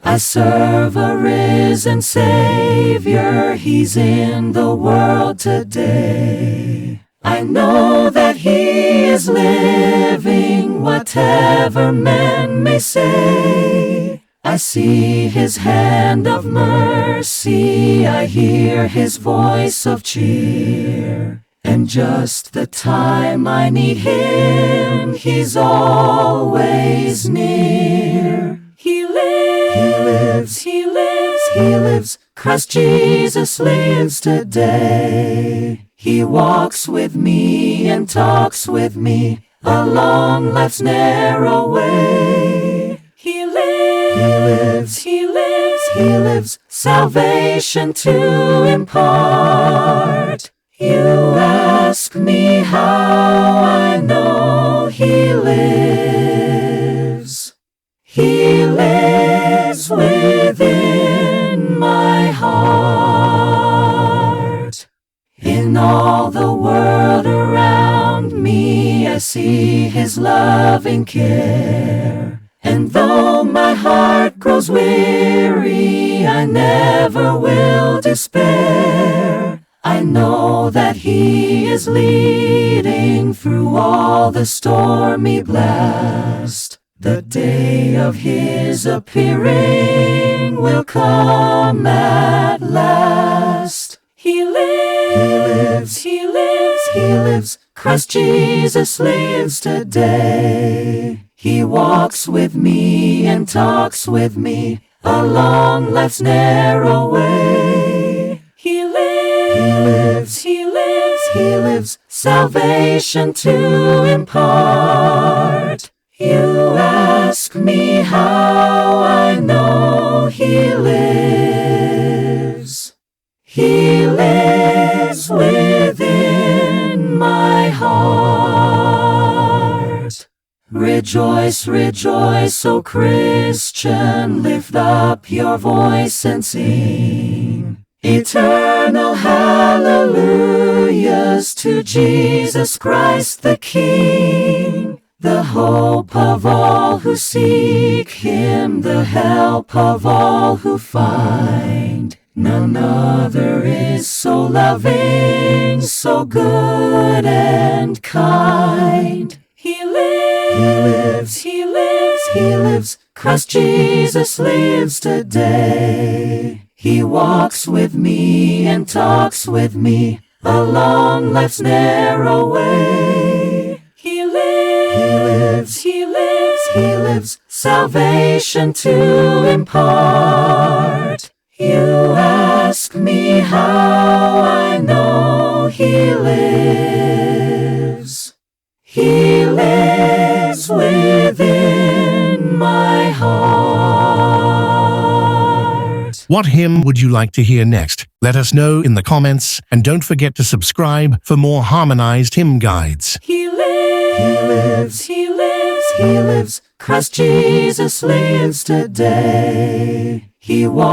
I serve a risen Savior, He's in the world today. I know that He is living, whatever men may say. I see His hand of mercy, I hear His voice of cheer. And just the time I need Him, He's always near. He lives, He lives, He lives. Christ Jesus lives today. He walks with me and talks with me along life's narrow way. He lives, He lives, He lives. Salvation to impart. You ask me how I know He lives. He lives within my heart. In all the world around me, I see His loving care. And though my heart grows weary, I never will despair. I know that He is leading through all the stormy blast. The day of His appearing will come at last. He lives, He lives, He lives. Christ Jesus lives today. He walks with me and talks with me along life's narrow way. He lives, He lives, He lives. Salvation to impart. You ask me how I know He lives. He lives within my heart. Rejoice, rejoice, O Christian, lift up your voice and sing. Eternal hallelujahs to Jesus Christ the King. The hope of all who seek Him, the help of all who find. None other is so loving, so good and kind. He lives, He lives, He lives. Christ Jesus lives today. He walks with me and talks with me along life's narrow way. He lives, He lives, He lives. Salvation to impart. You ask me how I know He lives. He lives within my heart. What hymn would you like to hear next? Let us know in the comments, and don't forget to subscribe for more harmonized hymn guides. He lives, He lives, He lives. Christ Jesus lives today. He walks